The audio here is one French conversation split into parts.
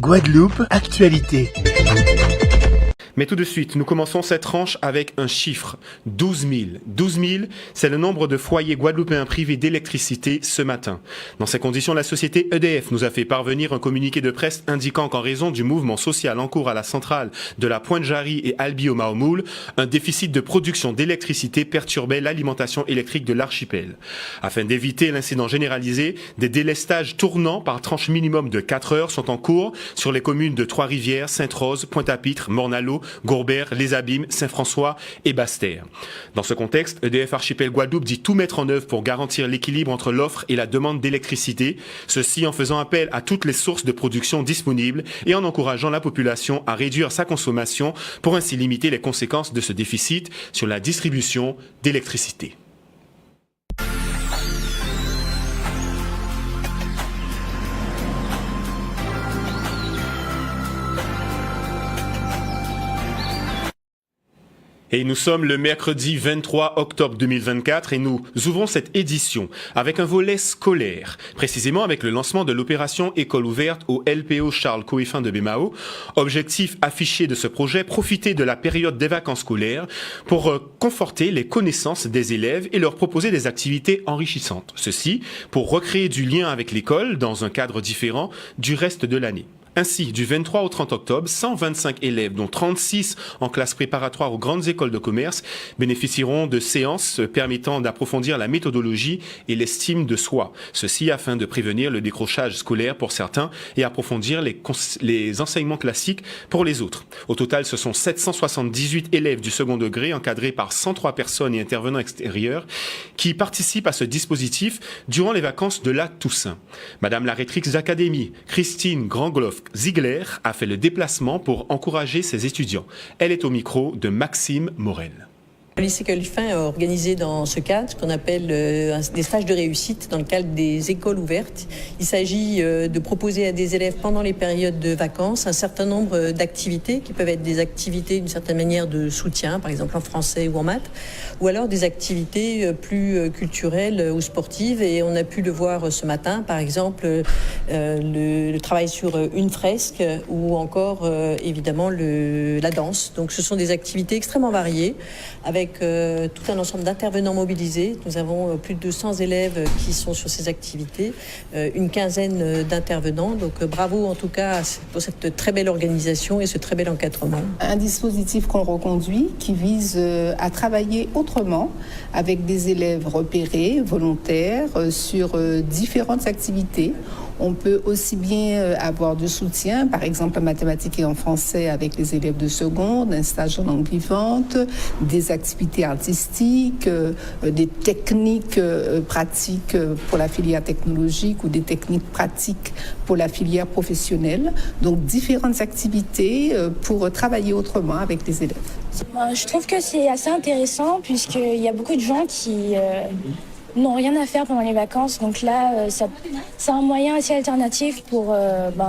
Guadeloupe, actualité. Mais tout de suite, nous commençons cette tranche avec un chiffre, 12 000. 12 000, c'est le nombre de foyers guadeloupéens privés d'électricité ce matin. Dans ces conditions, la société EDF nous a fait parvenir un communiqué de presse indiquant qu'en raison du mouvement social en cours à la centrale de la Pointe-Jarry et Albi au Maomoul, un déficit de production d'électricité perturbait l'alimentation électrique de l'archipel. Afin d'éviter l'incident généralisé, des délestages tournants par tranche minimum de 4 heures sont en cours sur les communes de Trois-Rivières, Sainte-Rose, Pointe-à-Pitre, Morne-à-l'Eau, Gourbert, Les Abîmes, Saint-François et Basse-Terre. Dans ce contexte, EDF Archipel Guadeloupe dit tout mettre en œuvre pour garantir l'équilibre entre l'offre et la demande d'électricité, ceci en faisant appel à toutes les sources de production disponibles et en encourageant la population à réduire sa consommation pour ainsi limiter les conséquences de ce déficit sur la distribution d'électricité. Et nous sommes le mercredi 23 octobre 2024 et nous ouvrons cette édition avec un volet scolaire, précisément avec le lancement de l'opération École ouverte au LPO Charles Coëffin de Bémao. Objectif affiché de ce projet, profiter de la période des vacances scolaires pour conforter les connaissances des élèves et leur proposer des activités enrichissantes. Ceci pour recréer du lien avec l'école dans un cadre différent du reste de l'année. Ainsi, du 23 au 30 octobre, 125 élèves, dont 36 en classe préparatoire aux grandes écoles de commerce, bénéficieront de séances permettant d'approfondir la méthodologie et l'estime de soi. Ceci afin de prévenir le décrochage scolaire pour certains et approfondir les enseignements classiques pour les autres. Au total, ce sont 778 élèves du second degré encadrés par 103 personnes et intervenants extérieurs qui participent à ce dispositif durant les vacances de la Toussaint. Madame la rectrice d'académie, Christine Grangloff-Ziegler, a fait le déplacement pour encourager ses étudiants. Elle est au micro de Maxime Morel. Le lycée Coëffin a organisé dans ce cadre ce qu'on appelle des stages de réussite dans le cadre des écoles ouvertes. Il s'agit de proposer à des élèves pendant les périodes de vacances un certain nombre d'activités qui peuvent être des activités d'une certaine manière de soutien, par exemple en français ou en maths, ou alors des activités plus culturelles ou sportives. Et on a pu le voir ce matin, par exemple le travail sur une fresque ou encore évidemment la danse. Donc ce sont des activités extrêmement variées avec tout un ensemble d'intervenants mobilisés. Nous avons plus de 200 élèves qui sont sur ces activités, une quinzaine d'intervenants. Donc bravo en tout cas pour cette très belle organisation et ce très bel encadrement. Un dispositif qu'on reconduit qui vise à travailler autrement avec des élèves repérés, volontaires, sur différentes activités. On peut aussi bien avoir du soutien, par exemple en mathématiques et en français avec les élèves de seconde, un stage en langue vivante, des activités artistiques, des techniques pratiques pour la filière technologique ou des techniques pratiques pour la filière professionnelle. Donc différentes activités pour travailler autrement avec les élèves. Je trouve que c'est assez intéressant puisqu'il y a beaucoup de gens qui n'ont rien à faire pendant les vacances. Donc là, c'est un moyen assez alternatif pour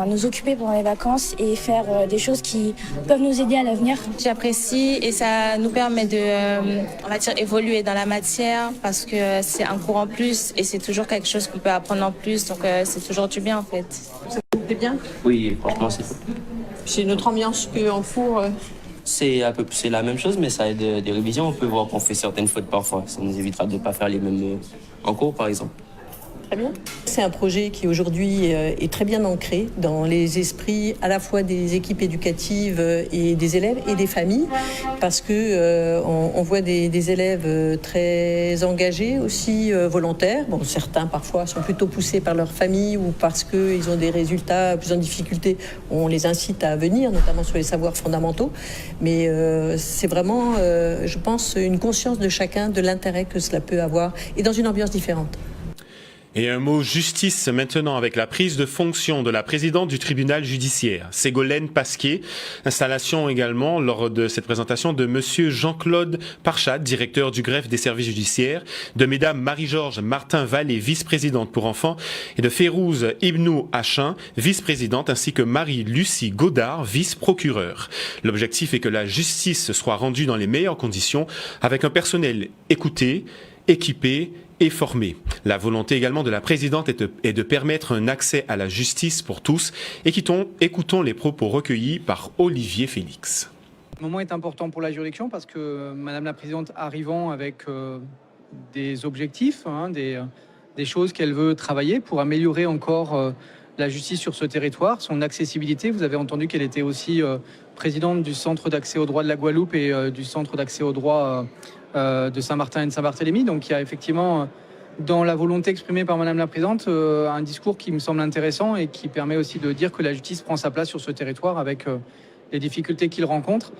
nous occuper pendant les vacances et faire des choses qui peuvent nous aider à l'avenir. J'apprécie et ça nous permet de, évoluer dans la matière parce que c'est un cours en plus et c'est toujours quelque chose qu'on peut apprendre en plus. Donc c'est toujours du bien en fait. Ça vous plaît bien ? Oui, franchement, c'est C'est une autre ambiance qu'en cours. C'est la même chose, mais ça aide des révisions. On peut voir qu'on fait certaines fautes parfois. Ça nous évitera de ne pas faire les mêmes en cours, par exemple. Très bien. C'est un projet qui aujourd'hui est très bien ancré dans les esprits à la fois des équipes éducatives et des élèves et des familles, parce que on voit des élèves très engagés, aussi volontaires. Bon, certains parfois sont plutôt poussés par leur famille ou parce qu'ils ont des résultats plus en difficulté. On les incite à venir, notamment sur les savoirs fondamentaux. Mais c'est vraiment, je pense, une conscience de chacun de l'intérêt que cela peut avoir et dans une ambiance différente. Et un mot justice maintenant avec la prise de fonction de la présidente du tribunal judiciaire, Ségolène Pasquier. Installation également lors de cette présentation de monsieur Jean-Claude Parchat, directeur du greffe des services judiciaires, de mesdames Marie-Georges Martin-Vallée, vice-présidente pour enfants, et de Férouz Ibnou Hachin, vice-présidente, ainsi que Marie-Lucie Godard, vice-procureure. L'objectif est que la justice soit rendue dans les meilleures conditions, avec un personnel écouté équipés et formés. La volonté également de la présidente est de permettre un accès à la justice pour tous. Écoutons les propos recueillis par Olivier Félix. Le moment est important pour la juridiction parce que Madame la Présidente arrivant avec des objectifs, des choses qu'elle veut travailler pour améliorer encore la justice sur ce territoire, son accessibilité. Vous avez entendu qu'elle était aussi présidente du Centre d'accès au droit de la Guadeloupe et du Centre d'accès au droit de Saint-Martin et de Saint-Barthélemy. Donc il y a effectivement dans la volonté exprimée par Madame la Présidente un discours qui me semble intéressant et qui permet aussi de dire que la justice prend sa place sur ce territoire avec les difficultés qu'il rencontre.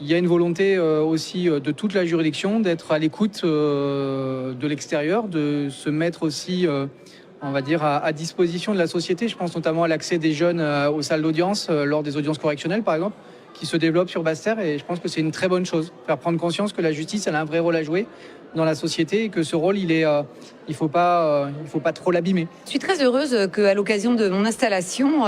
Il y a une volonté aussi de toute la juridiction d'être à l'écoute de l'extérieur, de se mettre aussi, on va dire, à disposition de la société. Je pense notamment à l'accès des jeunes aux salles d'audience lors des audiences correctionnelles, par exemple, qui se développent sur Basse-Terre. Et je pense que c'est une très bonne chose. Faire prendre conscience que la justice, elle a un vrai rôle à jouer dans la société et que ce rôle, il faut pas trop l'abîmer. Je suis très heureuse qu'à l'occasion de mon installation,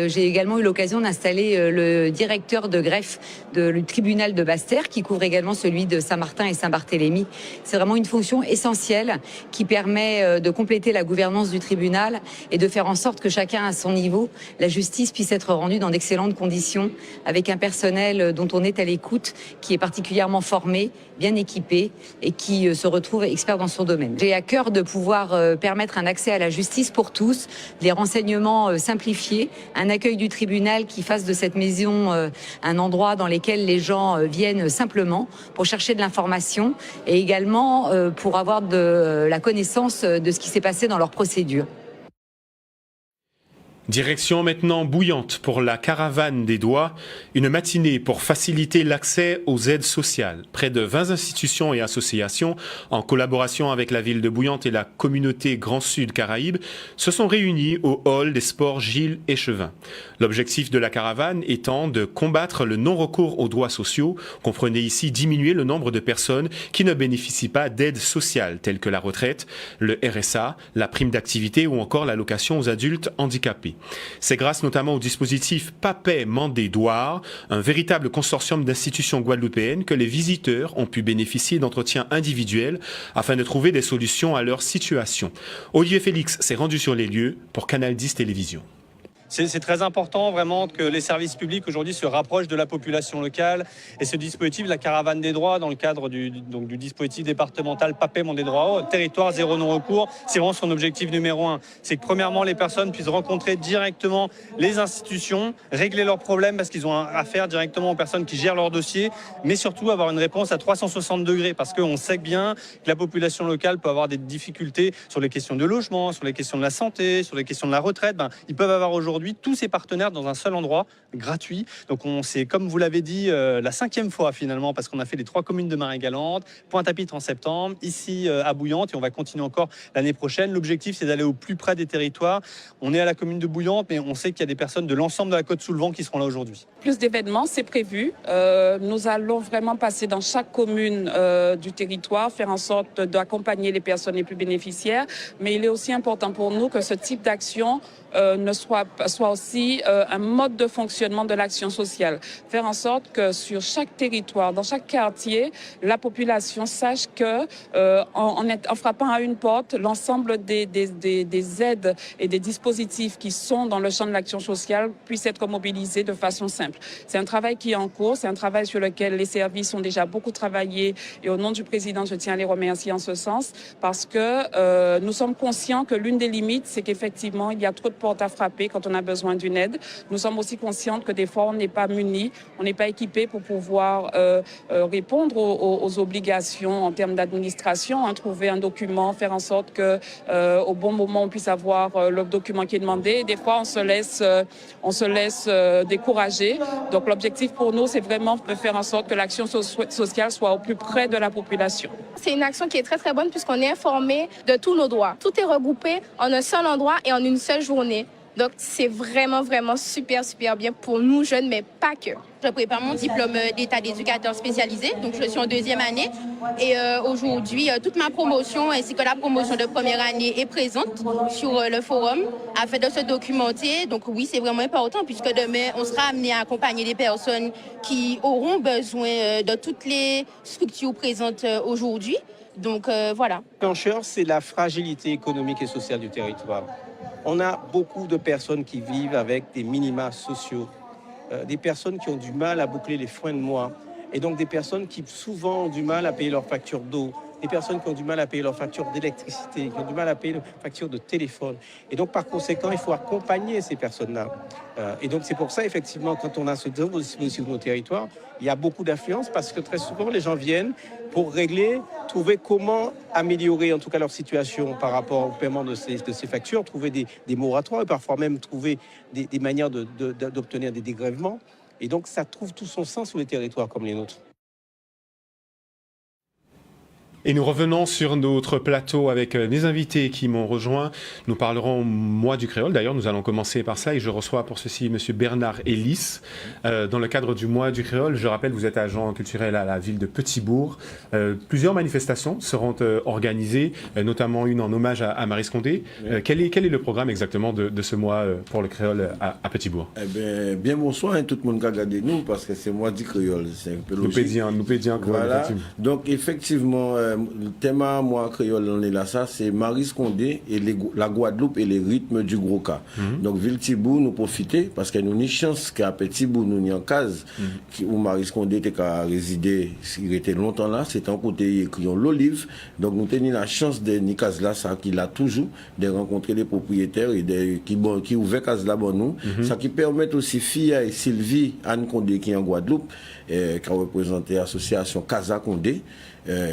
j'ai également eu l'occasion d'installer le directeur de greffe du tribunal de Basse-Terre, qui couvre également celui de Saint-Martin et Saint-Barthélemy. C'est vraiment une fonction essentielle qui permet de compléter la gouvernance du tribunal et de faire en sorte que chacun à son niveau, la justice puisse être rendue dans d'excellentes conditions, avec un personnel dont on est à l'écoute, qui est particulièrement formé, bien équipé et qui se retrouve expert dans son domaine. J'ai à cœur de pouvoir permettre un accès à la justice pour tous, des renseignements simplifiés, un accueil du tribunal qui fasse de cette maison un endroit dans lequel les gens viennent simplement pour chercher de l'information et également pour avoir de la connaissance de ce qui s'est passé dans leur procédure. Direction maintenant Bouillante pour la caravane des doigts, une matinée pour faciliter l'accès aux aides sociales. Près de 20 institutions et associations, en collaboration avec la ville de Bouillante et la communauté Grand Sud Caraïbes, se sont réunies au hall des sports Gilles Échevin. L'objectif de la caravane étant de combattre le non-recours aux droits sociaux, comprenez ici diminuer le nombre de personnes qui ne bénéficient pas d'aides sociales telles que la retraite, le RSA, la prime d'activité ou encore l'allocation aux adultes handicapés. C'est grâce notamment au dispositif Papay Mandé Douar, un véritable consortium d'institutions guadeloupéennes, que les visiteurs ont pu bénéficier d'entretiens individuels afin de trouver des solutions à leur situation. Olivier Félix s'est rendu sur les lieux pour Canal 10 Télévision. C'est très important vraiment que les services publics aujourd'hui se rapprochent de la population locale et ce dispositif, la caravane des droits, dans le cadre du dispositif départemental Papay Mandé Droit, territoire zéro non-recours, c'est vraiment son objectif numéro 1. C'est que premièrement les personnes puissent rencontrer directement les institutions, régler leurs problèmes parce qu'ils ont affaire directement aux personnes qui gèrent leurs dossiers, mais surtout avoir une réponse à 360 degrés parce qu'on sait bien que la population locale peut avoir des difficultés sur les questions de logement, sur les questions de la santé, sur les questions de la retraite. Ils peuvent avoir aujourd'hui tous ces partenaires dans un seul endroit, gratuit. Donc c'est, comme vous l'avez dit, la 5e fois finalement, parce qu'on a fait les 3 communes de Marie-Galante, Pointe-à-Pitre en septembre, ici à Bouillante, et on va continuer encore l'année prochaine. L'objectif, c'est d'aller au plus près des territoires. On est à la commune de Bouillante, mais on sait qu'il y a des personnes de l'ensemble de la Côte-sous-le-Vent qui seront là aujourd'hui. Plus d'événements, c'est prévu. Nous allons vraiment passer dans chaque commune du territoire, faire en sorte d'accompagner les personnes les plus bénéficiaires. Mais il est aussi important pour nous que ce type d'action soit aussi un mode de fonctionnement de l'action sociale. Faire en sorte que sur chaque territoire, dans chaque quartier, la population sache que en frappant à une porte, l'ensemble des aides et des dispositifs qui sont dans le champ de l'action sociale puissent être mobilisés de façon simple. C'est un travail qui est en cours, c'est un travail sur lequel les services ont déjà beaucoup travaillé et au nom du président, je tiens à les remercier en ce sens parce que nous sommes conscients que l'une des limites, c'est qu'effectivement, il y a trop de portes à frapper quand on a besoin d'une aide. Nous sommes aussi conscients que des fois, on n'est pas munis, on n'est pas équipé pour pouvoir répondre aux obligations en termes d'administration, trouver un document, faire en sorte que au bon moment, on puisse avoir le document qui est demandé. Et des fois, on se laisse décourager. Donc, l'objectif pour nous, c'est vraiment de faire en sorte que l'action sociale soit au plus près de la population. C'est une action qui est très, très bonne puisqu'on est informé de tous nos droits. Tout est regroupé en un seul endroit et en une seule journée. Donc, c'est vraiment, vraiment super, super bien pour nous jeunes, mais pas que. Je prépare mon diplôme d'état d'éducateur spécialisé, donc je suis en 2e année. Et aujourd'hui, toute ma promotion ainsi que la promotion de première année est présente sur le forum afin de se documenter. Donc oui, c'est vraiment important puisque demain, on sera amené à accompagner des personnes qui auront besoin de toutes les structures présentes aujourd'hui. Donc voilà. Déclencheur, c'est la fragilité économique et sociale du territoire. On a beaucoup de personnes qui vivent avec des minima sociaux, des personnes qui ont du mal à boucler les fins de mois, et donc des personnes qui souvent ont du mal à payer leurs factures d'eau, des personnes qui ont du mal à payer leurs factures d'électricité, qui ont du mal à payer leurs factures de téléphone. Et donc, par conséquent, il faut accompagner ces personnes-là. Et donc, c'est pour ça, effectivement, quand on a ce dispositif sur nos territoires, il y a beaucoup d'affluence parce que très souvent, les gens viennent pour régler, trouver comment améliorer, en tout cas, leur situation par rapport au paiement de ces factures, trouver des moratoires et parfois même trouver des manières d'obtenir des dégrèvements. Et donc, ça trouve tout son sens sur les territoires comme les nôtres. Et nous revenons sur notre plateau avec mes invités qui m'ont rejoint. Nous parlerons mois du créole. D'ailleurs, nous allons commencer par ça et je reçois pour ceci M. Bernard Ellis. Dans le cadre du mois du créole, je rappelle, vous êtes agent culturel à la ville de Petit-Bourg. Plusieurs manifestations seront organisées, notamment une en hommage à Maryse Condé. Quel est le programme exactement de ce mois pour le créole à Petit-Bourg? Bien bonsoir à tout le monde qui a regardé nous parce que c'est mois du créole. C'est un peu logique. Nous pédions. Voilà. Donc effectivement, le thème à moi créole on est là, ça c'est Maryse Condé et la Guadeloupe et les rythmes du gros cas. Donc ville Tibou nous profiter parce que nous avons une chance qu'à Petit-Bourg nous n'y en case où Maryse Condé était qu'à résider, il était longtemps là, c'est un côté écrit l'olive. Donc nous avons la chance de ni case là ça qu'il a toujours de rencontrer les propriétaires et qui ouvert case là bon nous, ça qui permet aussi Fia et Sylvie Anne Condé qui est en Guadeloupe qui a représenté l'association Casa Condé.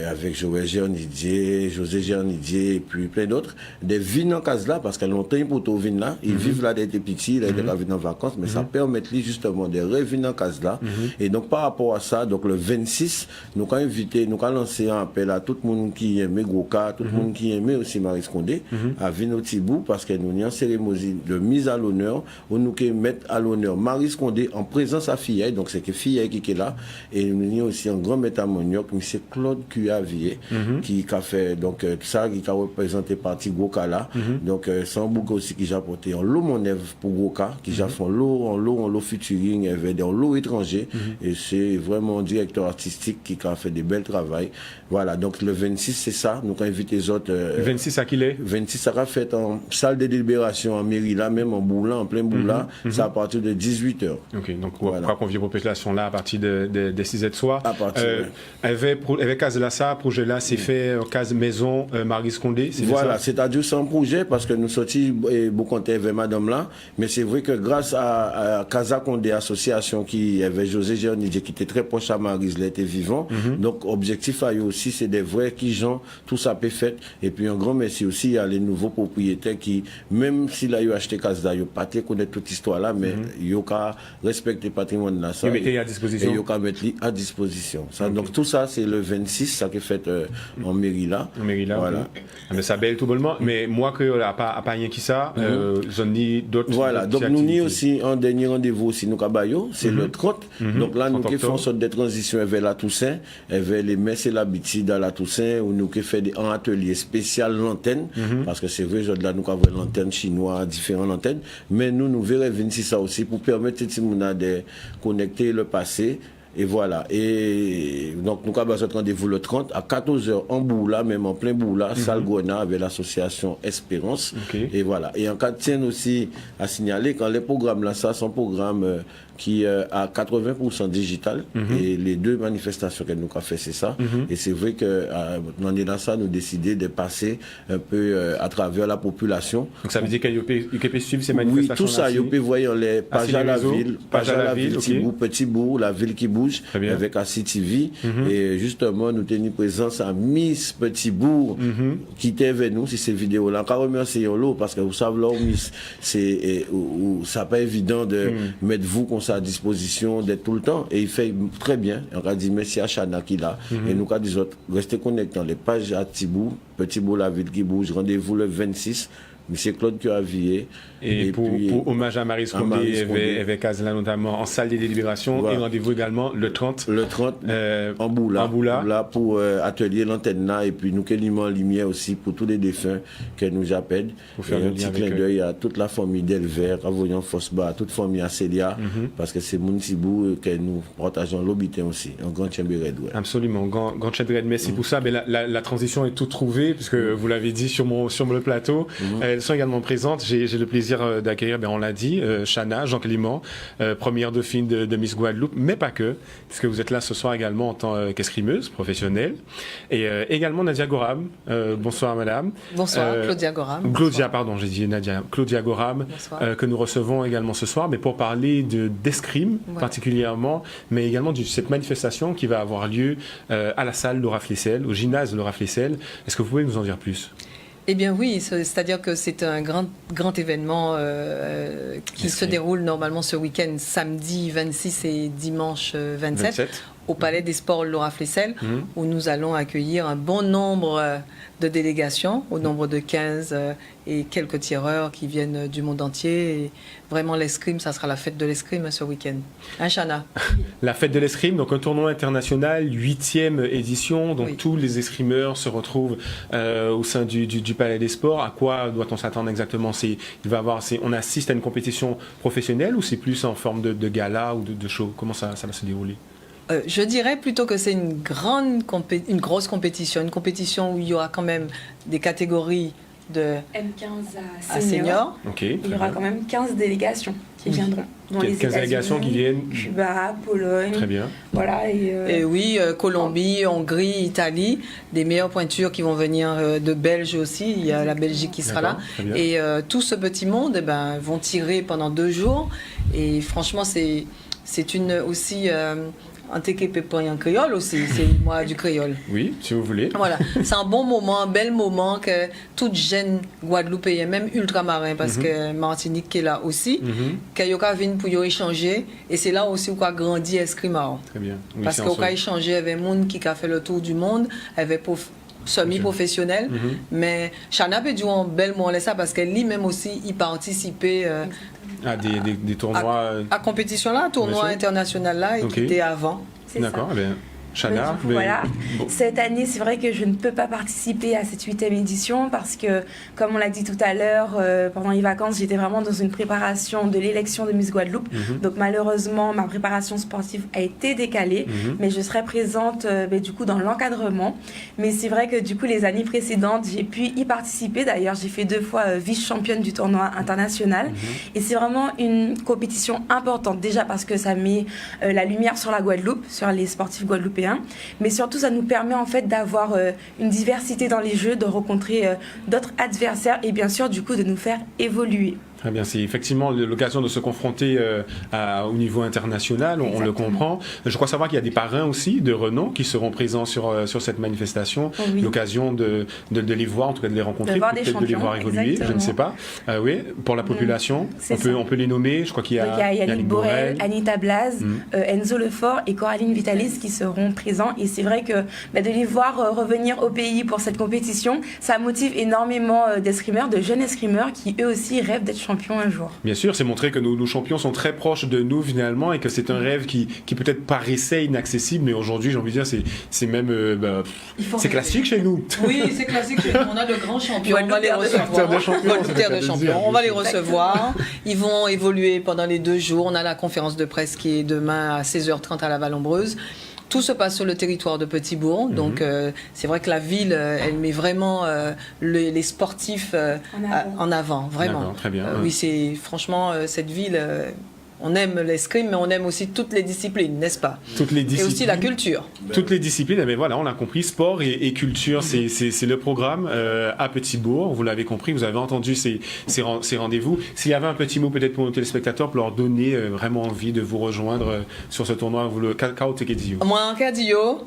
Avec Joël Gernidier, José Gernidier et puis plein d'autres, des vignes en case là, parce qu'elles ont longtemps pour tout vignes là, ils vivent là d'être petits, là, ils vivent en vacances, mais ça permet justement de revenir en case là. Et donc par rapport à ça, donc le 26, nous avons invité, nous avons lancé un appel à tout le monde qui aimait Groka, tout le monde qui aimait aussi Maryse Condé, à venir au Tibou, parce que nous avons une cérémonie de mise à l'honneur, où nous allons mettre à l'honneur Maryse Condé en présence à Fillette, donc c'est que Fillette qui est là, et nous avons aussi un grand maître à Monioc, M. Claude Cuyavier, qui a fait donc ça, qui a représenté partie Goka là. Donc sans bouc aussi qui a apporté en lot mon œuvre pour Goka, qui a fait en lot featuring avec en lot étranger. Et c'est vraiment un directeur artistique qui a fait des belles travail. Voilà, donc le 26 c'est ça. Nous avons invité les autres. Le 26 à qui est 26 ça a fait en salle de délibération en mairie là, même en Boula, en plein Boula. C'est à partir de 18h. Ok, donc on va convier la population là à partir de 6h de soir. À partir avec case là ça, projet là c'est fait case maison Maryse Condé. Voilà, c'est-à-dire c'est un projet parce que nous sortis beaucoup avec madame là, mais c'est vrai que grâce à Casa Condé association qui avait José Gernidier qui était très proche à Maryse, il était vivant. Donc objectif à eux aussi c'est des vrais qui gens tout ça peut fait et puis un grand merci aussi à les nouveaux propriétaires qui même s'il a eu acheté Casa, ils pas connaître toute histoire là, mais ils ont respecté le patrimoine là ça. Ils mettaient à disposition. Et ils ont mettre à disposition. Ça, donc tout ça c'est le 26 ça qui est fait en mairie là. En mairie là. Voilà. Mais ça belle tout bonnement. Mais moi que là pas rien qui ça, j'en ai d'autres. Voilà. Donc nous avons aussi un dernier rendez-vous aussi nous cabayo, c'est le 30. Donc là nous qui faisons sorte de transition vers la Toussaint, vers les messes et l'habitude à la Toussaint où nous qui fait un atelier spécial l'antenne parce que c'est vrai là nous avons l'antenne chinoise différentes antennes, mais nous verrons 26 ça aussi pour permettre tout le monde de connecter le passé. Et voilà. Et donc, nous avons ce rendez-vous le 30 à 14h en Boula, même en plein Boula, salle Gona avec l'association Espérance. Et voilà. Et en cas de tienne aussi à signaler, quand les programmes là, ça sont programmes qui à 80% digital. Et les deux manifestations que nous avons fait, c'est ça. Et c'est vrai que dans est dans ça, nous décidé de passer un peu à travers la population. Donc ça veut dire qu'il peut suivre ces manifestations. Oui, tout ça, il peut voir les pages à la ville, Petit-Bourg, la ville qui bouge avec ACTV. Et justement, nous tenons présence à Miss Petit-Bourg qui était avec nous sur ces vidéos-là. Encore remercier l'eau parce que vous savez, là, Miss, c'est pas évident de mettre vous à disposition d'être tout le temps et il fait très bien. On a dit merci à Chana qui là et nous avons dit restez connectés dans les pages à Tibou, Petit-Bourg, la ville qui bouge. Rendez-vous le 26 M. Claude Curavier. Et pour hommage à Marie Scondé, avec Azla notamment en salle des délibérations. Voilà. Et rendez-vous également le 30. Le 30 en Boula. Là pour atelier l'antenne là. Et puis nous quellement en lumière aussi pour tous les défunts que nous appellent. Pour faire un petit clin d'œil à toute la famille d'Elver, à Voyant Fosba, à toute famille à Célia. Parce que c'est Mounibou que nous partageons l'Obitin aussi. En Grand Chambéred. Ouais. Absolument. Grand Chambéred. Merci pour ça. Mais la transition est toute trouvée, puisque vous l'avez dit sur le plateau. Elles sont également présentes. J'ai le plaisir d'accueillir, on l'a dit, Chana, Jean-Clément, première dauphine de Miss Guadeloupe, mais pas que, puisque vous êtes là ce soir également en tant qu'escrimeuse professionnelle. Et également Nadia Goram. Bonsoir madame. Bonsoir, Claudia Goram. Claudia, pardon, j'ai dit Nadia. Claudia Goram, que nous recevons également ce soir, mais pour parler d'escrime particulièrement, mais également de cette manifestation qui va avoir lieu à la salle Laura Flessel, au gymnase Laura Flessel. Est-ce que vous pouvez nous en dire plus ? Eh bien oui, c'est-à-dire que c'est un grand événement qui se déroule normalement ce week-end, samedi 26 et dimanche 27. Au Palais des Sports Laura Flessel, où nous allons accueillir un bon nombre de délégations, au nombre de 15 et quelques tireurs qui viennent du monde entier. Et vraiment, l'escrime, ça sera la fête de l'escrime ce week-end. Hein, Chana ? La fête de l'escrime, donc un tournoi international, 8e édition. Donc tous les escrimeurs se retrouvent au sein du Palais des Sports. À quoi doit-on s'attendre exactement ? On assiste à une compétition professionnelle ou c'est plus en forme de gala ou de show ? Comment ça va se dérouler ? Je dirais plutôt que c'est une grosse compétition, une compétition où il y aura quand même des catégories de M15 à senior. Okay, il y aura quand même 15 délégations qui viendront. Dans les 15 délégations qui viennent. Cuba, Pologne. Très bien. Voilà, et oui, Colombie, Hongrie, Italie, des meilleures pointures qui vont venir de Belge aussi. Il y a la Belgique qui sera là. Et tout ce petit monde vont tirer pendant 2 jours. Et franchement, c'est aussi un TKP pour un créole aussi, c'est moi du créole. Oui, si vous voulez. Voilà, c'est un bon moment, un bel moment que toute jeune Guadeloupéenne, même ultramarin, parce que Martinique qui est là aussi, Kayoka vient pour y échanger, et c'est là aussi où a grandi Escrimao. Très bien. Oui, parce qu'on a échangé avec des gens qui a fait le tour du monde, avec semi-professionnel, mais Chana peut dire un bel moment ça parce qu'elle lui-même aussi y participait à des tournois à compétition là, tournoi international là, et qui était avant. D'accord, eh bien, Chana, voilà. Cette année, c'est vrai que je ne peux pas participer à cette 8e édition parce que, comme on l'a dit tout à l'heure, pendant les vacances, j'étais vraiment dans une préparation de l'élection de Miss Guadeloupe. Donc malheureusement, ma préparation sportive a été décalée, mais je serai présente du coup dans l'encadrement. Mais c'est vrai que du coup, les années précédentes, j'ai pu y participer. D'ailleurs, j'ai fait 2 fois vice-championne du tournoi international. Et c'est vraiment une compétition importante, déjà parce que ça met la lumière sur la Guadeloupe, sur les sportifs guadeloupéens. Mais surtout, ça nous permet en fait d'avoir une diversité dans les jeux, de rencontrer d'autres adversaires et bien sûr, du coup, de nous faire évoluer. Très bien, c'est effectivement l'occasion de se confronter au niveau international, on le comprend. Je crois savoir qu'il y a des parrains aussi de renom qui seront présents sur cette manifestation. Oui. L'occasion de les voir, en tout cas de les rencontrer, peut-être de les voir évoluer, exactement. je ne sais pas. Oui, pour la population, on peut les nommer. Je crois qu'il y a Yannick Borel, Anita Blaz, Enzo Lefort et Coraline Vitalis qui seront présents. Et c'est vrai que de les voir revenir au pays pour cette compétition, ça motive énormément d'escrimeurs, de jeunes escrimeurs qui eux aussi rêvent d'être champions un jour. Bien sûr, c'est montrer que nos champions sont très proches de nous finalement et que c'est un rêve qui peut-être paraissait inaccessible, mais aujourd'hui, j'ai envie de dire, c'est même c'est classique chez nous. Oui, c'est classique chez nous. On a de grands champions. On va les recevoir. On va les recevoir. Ils vont évoluer pendant les 2 jours. On a la conférence de presse qui est demain à 16h30 à la Val-Ombreuse. Tout se passe sur le territoire de Petit-Bourg, donc c'est vrai que la ville, elle met vraiment les sportifs en avant, vraiment. D'accord, très bien. Oui, c'est franchement cette ville. On aime l'escrime, mais on aime aussi toutes les disciplines, n'est-ce pas ? Toutes les disciplines. Et aussi la culture. Toutes les disciplines, mais voilà, on l'a compris, sport et culture, c'est le programme à Petit-Bourg. Vous l'avez compris, vous avez entendu ces rendez-vous. S'il y avait un petit mot peut-être pour nos téléspectateurs, pour leur donner vraiment envie de vous rejoindre sur ce tournoi, vous le Kaotekedio. Moi, en Kadio,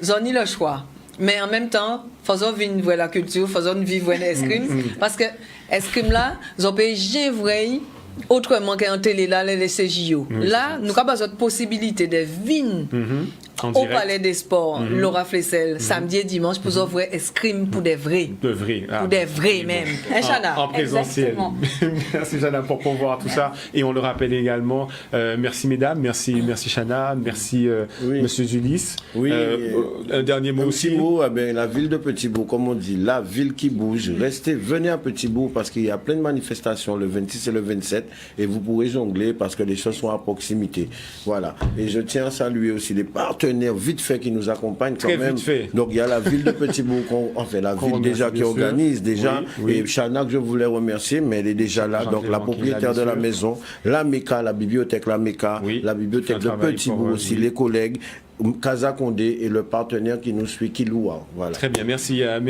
j'en ai le choix. Mais en même temps, faisons vivre la culture, faisons vivre l'escrime. Parce que l'escrime là, j'en peux gérer autrement qu'en télé là, les CJO. Là, nous avons besoin de possibilité de vin au Palais des Sports, Laura Flessel, samedi et dimanche, pour ouvrir escrime pour des vrais. De vrais. Pour des vrais même. Hein, Chana? En présentiel. Merci Chana pour voir tout ça. Et on le rappelle également, merci mesdames, merci Chana, merci monsieur Julis. Oui. Un dernier mot aussi. La ville de Petit-Bourg, comme on dit, la ville qui bouge. Restez, venez à Petit-Bourg parce qu'il y a plein de manifestations le 26 et le 27 et vous pourrez jongler parce que les choses sont à proximité. Voilà. Et je tiens à saluer aussi les partenaires vite fait qui nous accompagnent quand même. Vite fait. Donc il y a la ville de Petit-Bourg, la ville déjà qui organise déjà. Oui. Et Chana, que je voulais remercier, mais elle est déjà là. Donc la propriétaire de la maison, la MECA, la bibliothèque La MECA, la bibliothèque de Petit-Bourg aussi, les collègues. Casa Condé et le partenaire qui nous suit, qui loue. Voilà. Très bien, merci à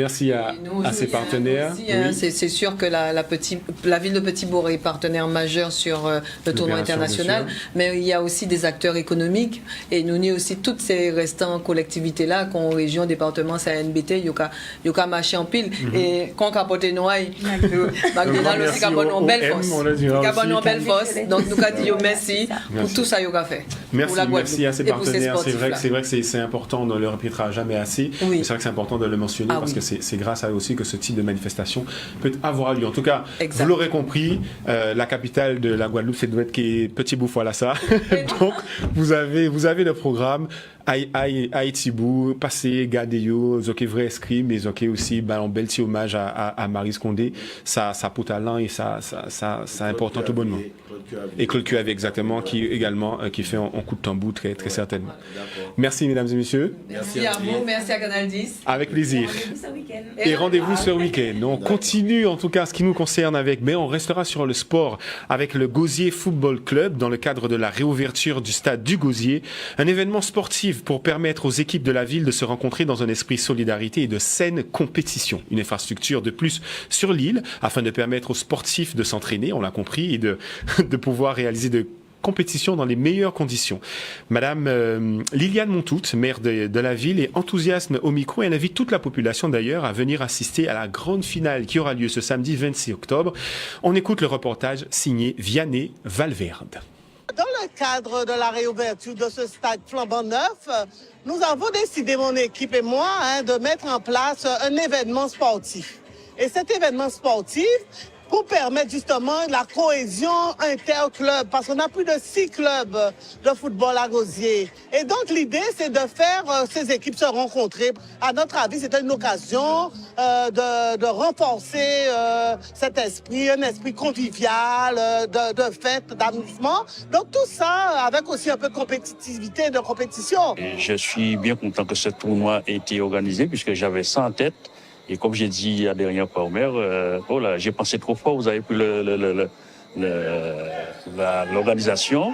ces partenaires. Aussi, c'est sûr que la ville de Petit-Bourg est partenaire majeur sur le tournoi international, mais il y a aussi des acteurs économiques et nous avons aussi toutes ces restantes collectivités-là, qu'on région, département, CNBT, Yoka marché en pile. Et quand capote Noailles, McDonald's aussi capote en belle force. Capote en belle force. Donc nous avons dit merci pour tout ça Yoka fait. Merci à ces partenaires. C'est vrai que c'est important, on ne le répétera jamais assez. Oui. Mais c'est vrai que c'est important de le mentionner parce que c'est grâce à eux aussi que ce type de manifestation peut avoir lieu. En tout cas, vous l'aurez compris, la capitale de la Guadeloupe, c'est doit être Petit-Bourg, voilà ça. Donc, vous avez le programme. Haïti-Bou, passé, gardez-yo, zoké vrai escrime, mais zoké aussi, un bel petit hommage à Maryse Condé, ça pour talent et ça important tout bonnement. Et Claude Cuave, exactement, qui également, qui fait un coup de tambour très certainement. Merci mesdames et messieurs. Merci à vous, merci à Canal 10. Avec plaisir. Et rendez-vous ce week-end. On continue en tout cas ce qui nous concerne mais on restera sur le sport avec le Gosier Football Club dans le cadre de la réouverture du stade du Gosier, un événement sportif pour permettre aux équipes de la ville de se rencontrer dans un esprit de solidarité et de saine compétition. Une infrastructure de plus sur l'île afin de permettre aux sportifs de s'entraîner, on l'a compris, et de pouvoir réaliser de compétition dans les meilleures conditions. Madame Liliane Montout, maire de la ville, est enthousiaste au micro et elle invite toute la population d'ailleurs à venir assister à la grande finale qui aura lieu ce samedi 26 octobre. On écoute le reportage signé Vianney Valverde. Dans le cadre de la réouverture de ce stade flambant neuf, nous avons décidé, mon équipe et moi, de mettre en place un événement sportif. Et cet événement sportif, pour permettre justement la cohésion interclub, parce qu'on a plus de 6 clubs de football à Gosier. Et donc l'idée, c'est de faire ces équipes se rencontrer. À notre avis, c'était une occasion de renforcer cet esprit, un esprit convivial, de fête, d'amusement. Donc tout ça avec aussi un peu de compétitivité, de compétition. Et je suis bien content que ce tournoi ait été organisé, puisque j'avais ça en tête. Et comme j'ai dit la dernière fois au maire, j'ai pensé trop fort, vous avez pris l'organisation,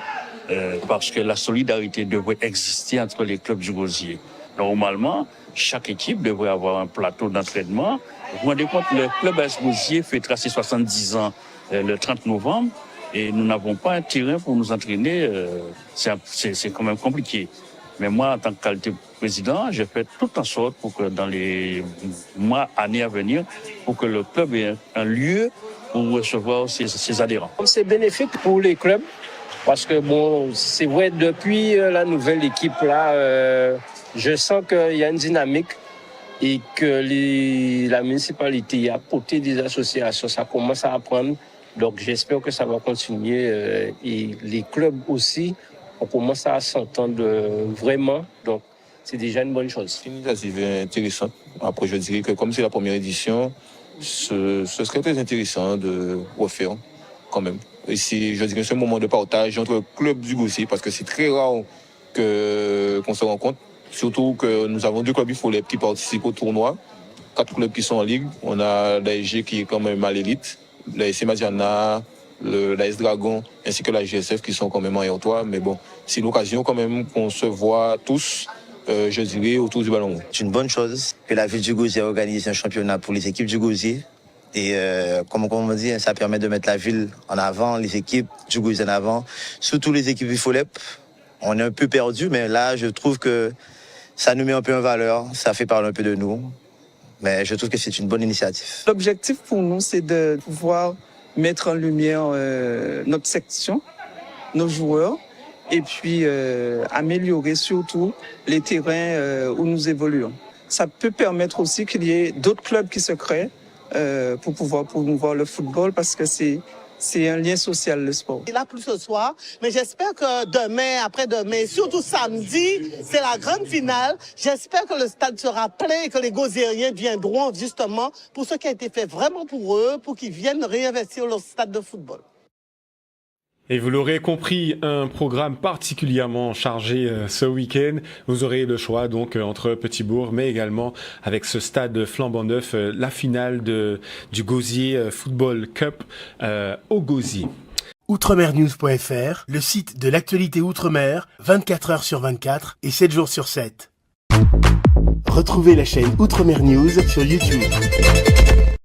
parce que la solidarité devrait exister entre les clubs du Gosier. Normalement, chaque équipe devrait avoir un plateau d'entraînement. Vous vous rendez compte, le club AS Gosier fêtera ses 70 ans le 30 novembre et nous n'avons pas un terrain pour nous entraîner. C'est quand même compliqué. Mais moi, en tant que qualité président, je fais tout en sorte pour que dans les mois, années à venir, pour que le club ait un lieu pour recevoir ses adhérents. C'est bénéfique pour les clubs parce que bon, c'est vrai, depuis la nouvelle équipe là, je sens qu'il y a une dynamique et que la municipalité a apporté des associations, ça commence à apprendre. Donc j'espère que ça va continuer et les clubs aussi. On commence à s'entendre vraiment, donc c'est déjà une bonne chose. C'est une initiative intéressante. Après, je dirais que comme c'est la première édition, ce serait très intéressant de refaire quand même. Et je dirais que c'est un moment de partage entre le club du Gosier, parce que c'est très rare qu'on se rencontre. Surtout que nous avons 2 clubs IFOLEP qui participent au tournoi, 4 clubs qui sont en ligue. On a l'ASG qui est quand même à l'élite, l'ASC Madiana, l'AS Dragon ainsi que la GSF qui sont quand même en R3, mais bon, c'est l'occasion quand même qu'on se voit tous, je dirais, autour du ballon. C'est une bonne chose que la ville du Gosier organise un championnat pour les équipes du Gosier et comme on dit, ça permet de mettre la ville en avant, les équipes du Gosier en avant, surtout les équipes IFOLEP. On est un peu perdu, mais là je trouve que ça nous met un peu en valeur, ça fait parler un peu de nous, mais je trouve que c'est une bonne initiative. L'objectif pour nous, c'est de pouvoir mettre en lumière notre section, nos joueurs, et puis améliorer surtout les terrains où nous évoluons. Ça peut permettre aussi qu'il y ait d'autres clubs qui se créent pour pouvoir promouvoir le football parce que c'est un lien social, le sport. Il a plus ce soir, mais j'espère que demain, après-demain, surtout samedi, c'est la grande finale. J'espère que le stade sera plein et que les Gosiériens viendront justement pour ce qui a été fait vraiment pour eux, pour qu'ils viennent réinvestir leur stade de football. Et vous l'aurez compris, un programme particulièrement chargé ce week-end. Vous aurez le choix donc entre Petit-Bourg, mais également avec ce stade flambant neuf, la finale du Gosier Football Cup au Gosier. Outremernews.fr, le site de l'actualité Outre-mer, 24 heures sur 24 et 7 jours sur 7. Retrouvez la chaîne Outremer News sur YouTube.